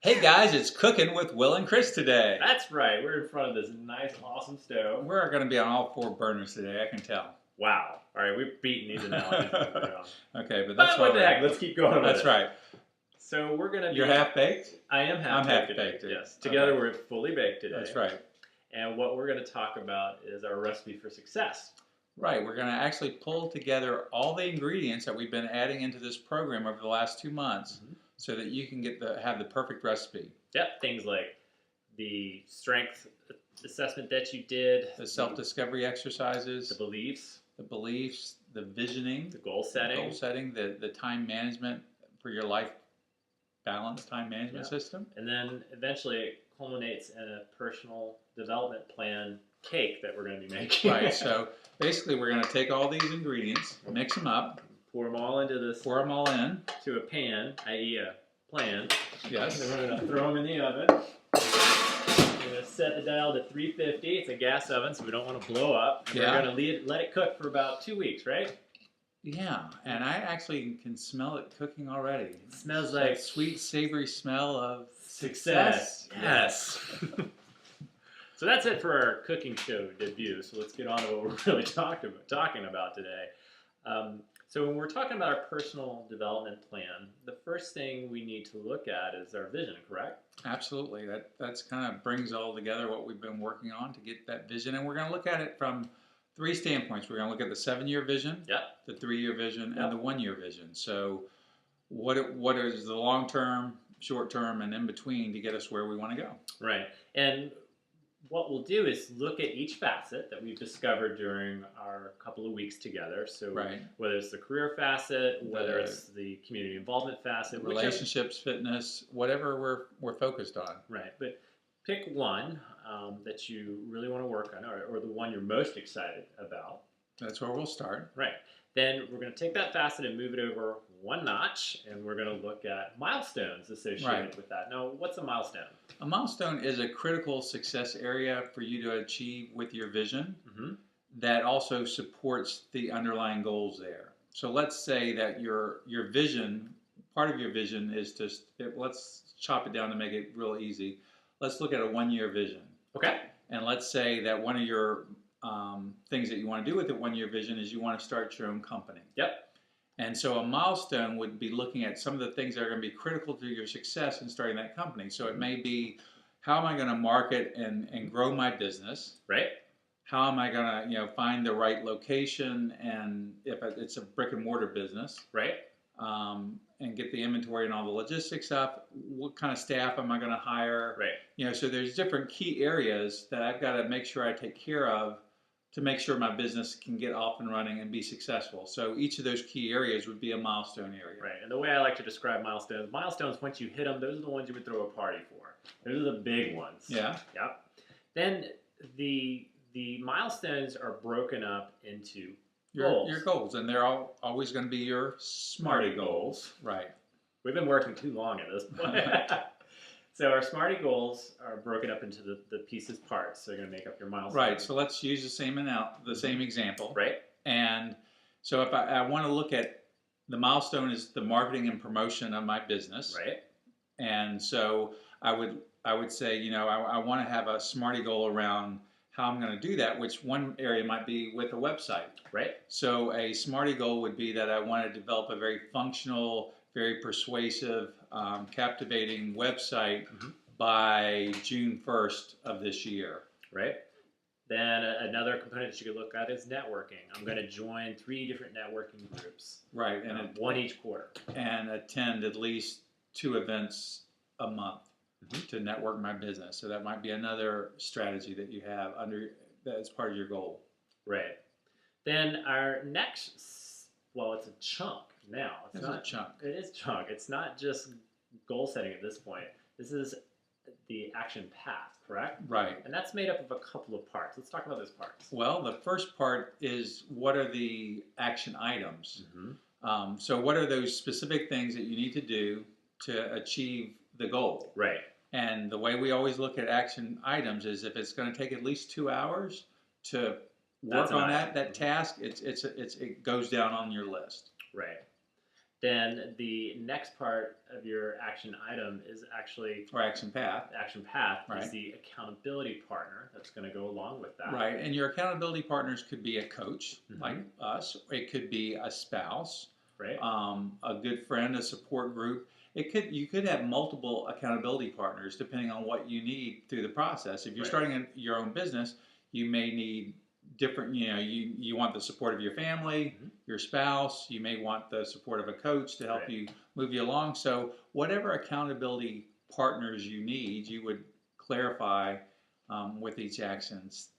Hey guys, it's Cooking with Will and Chris today. That's right. We're in front of this nice, awesome stove. We're going to be on all four burners today, I can tell. Wow. All right, we've beaten these analogies as we go on. Okay, but that's what the heck? Let's keep going with That's it. right. So we're going to be... You're half-baked? I am half-baked. I'm half-baked. Yes. Together Okay. we're fully baked today. That's right. And what we're going to talk about is our recipe for success. Right. We're going to actually pull together all the ingredients that we've been adding into this program over the last 2 months so that you can have the perfect recipe. Yep. Things like the strength assessment that you did. The self-discovery exercises. The beliefs. The visioning. The goal setting. The time management for your life balance time management system. And then eventually it culminates in a personal development plan cake that we're going to be making. Right, so basically we're going to take all these ingredients, mix them up. Pour them all into this. Pour them all in. To a pan, i.e. a plan. Yes. And then we're going to throw them in the oven. We're going to set the dial to 350. It's a gas oven, so we don't want to blow up. And we're going to let it cook for about 2 weeks, right? Yeah, and I actually can smell it cooking already. It smells like like sweet, savory smell of success. Yes. So that's it for our cooking show debut. So let's get on to what we're really talking about today. So when we're talking about our personal development plan, the first thing we need to look at is our vision, correct? Absolutely. That's kind of brings all together what we've been working on to get that vision. And we're going to look at it from 3 standpoints. We're going to look at the 7-year vision, the 3-year vision, and the 1-year vision. So what is the long-term, short-term, and in between to get us where we want to go? Right. And what we'll do is look at each facet that we've discovered during our couple of weeks together. So whether it's the career facet, whether it's the community involvement facet, relationships, fitness, whatever we're focused on. Right. But pick one that you really want to work on, or the one you're most excited about. That's where we'll start. Right. Then we're going to take that facet and move it over 1 notch, and we're going to look at milestones associated with that. Now, what's a milestone? A milestone is a critical success area for you to achieve with your vision that also supports the underlying goals there. So let's say that your vision, part of your vision is let's chop it down to make it real easy. Let's look at a 1-year vision. Okay. And let's say that one of your things that you want to do with the 1-year vision is you want to start your own company. Yep. And so a milestone would be looking at some of the things that are going to be critical to your success in starting that company. So it may be, how am I going to market and grow my business? Right. How am I going to find the right location, and if it's a brick and mortar business, right? And get the inventory and all the logistics up. What kind of staff am I going to hire? Right. So there's different key areas that I've got to make sure I take care of to make sure my business can get off and running and be successful. So each of those key areas would be a milestone area. Right, and the way I like to describe milestones, once you hit them, those are the ones you would throw a party for. Those are the big ones. Yeah. Yep. Then the milestones are broken up into goals. Your goals, and they're always going to be your SMARTY goals. Right. We've been working too long at this point. So our SMARTY goals are broken up into the pieces parts. So they're going to make up your milestones. Right. So let's use the same example. Right. And so if I want to look at the milestone is the marketing and promotion of my business. Right. And so I would say, I want to have a SMARTY goal around how I'm going to do that, which one area might be with a website. Right. So a SMARTY goal would be that I want to develop a very functional, very persuasive, captivating website by June 1st of this year. Right. Then another component that you could look at is networking. I'm going to join 3 different networking groups. Right. And one each quarter. And attend at least 2 events a month to network my business. So that might be another strategy that you have as part of your goal. Right. Then our next, it's a chunk now. It's not a chunk. It is chunk. It's not just goal setting at this point. This is the action path, correct? Right. And that's made up of a couple of parts. Let's talk about those parts. Well, the first part is, what are the action items? So what are those specific things that you need to do to achieve the goal? Right. And the way we always look at action items is, if it's going to take at least 2 hours to work on that task, it goes down on your list. Right. then the next part of your action item is actually Or action path. action path is Right. the accountability partner that's going to go along with that. Right, and your accountability partners could be a coach Mhm. like us. It could be a spouse, Right. a good friend, a support group. You could have multiple accountability partners depending on what you need through the process. If you're Right. starting your own business, you may need different. You want the support of your family, Mhm. your spouse. You may want the support of a coach to help Right. you move you along. So whatever accountability partners you need, you would clarify with each actions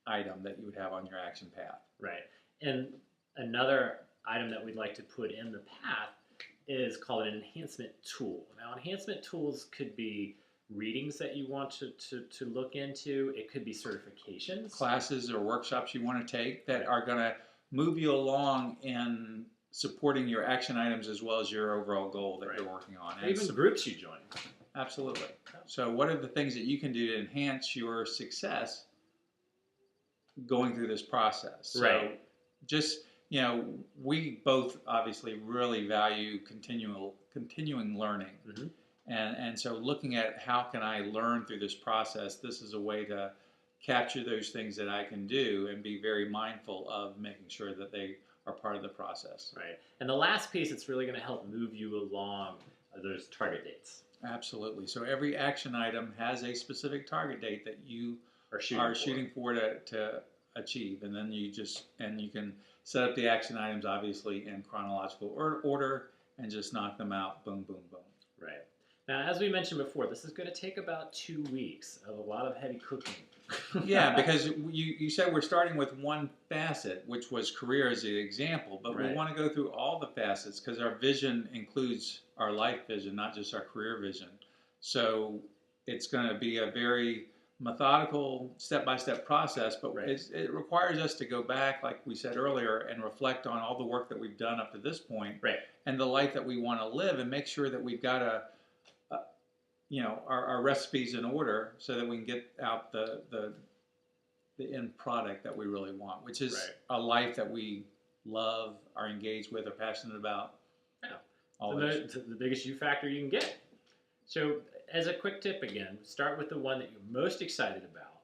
item that you would have on your action path. Right. And another item that we'd like to put in the path is called an enhancement tool. Now, enhancement tools could be readings that you want to look into. It could be certifications. Classes or workshops you want to take that are going to move you along in supporting your action items as well as your overall goal that you're working on. Or even groups you join. Absolutely. So what are the things that you can do to enhance your success going through this process? So Right. just, we both obviously really value continuing learning. Mm-hmm. And so looking at how can I learn through this process, this is a way to capture those things that I can do and be very mindful of making sure that they are part of the process. Right. And the last piece that's really going to help move you along are those target dates. Absolutely. So every action item has a specific target date that you Are shooting for to achieve, and then you can set up the action items obviously in chronological order and just knock them out. Boom, boom, boom. Right. Now, as we mentioned before, this is going to take about 2 weeks of a lot of heavy cooking. Yeah, because you said we're starting with one facet, which was career as an example, but we Right. want to go through all the facets because our vision includes our life vision, not just our career vision. So it's going to be a very methodical, step-by-step process, but Right. it requires us to go back, like we said earlier, and reflect on all the work that we've done up to this point Right. and the life that we want to live, and make sure that we've got our recipes in order so that we can get out the end product that we really want, which is Right. a life that we love, are engaged with, are passionate about. Yeah. All So those. the biggest you factor you can get. So as a quick tip again, start with the one that you're most excited about.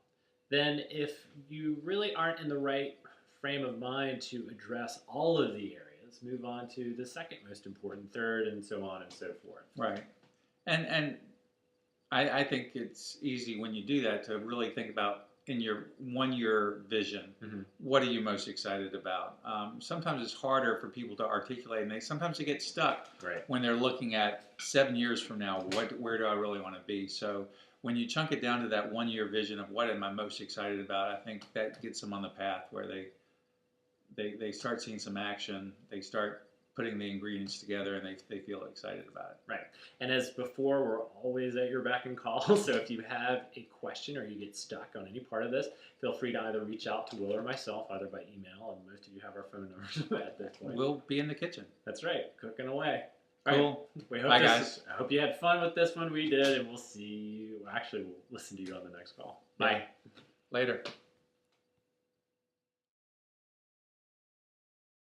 Then if you really aren't in the right frame of mind to address all of the areas, move on to the second most important, third, and so on and so forth. Right. And I think it's easy when you do that to really think about in your 1 year vision, Mm-hmm. what are you most excited about? Sometimes it's harder for people to articulate, and sometimes they get stuck Right. when they're looking at 7 years from now. Where do I really want to be? So when you chunk it down to that 1 year vision of what am I most excited about, I think that gets them on the path where they start seeing some action. They start putting the ingredients together, and they feel excited about it. Right. And as before, we're always at your beck and call. So if you have a question or you get stuck on any part of this, feel free to either reach out to Will or myself, either by email, and most of you have our phone numbers at this point. We'll be in the kitchen. That's right, cooking away. All Cool. right. We hope Bye, guys. I hope you had fun with this one. We did, and we'll see you. Actually, we'll listen to you on the next call. Bye. Later.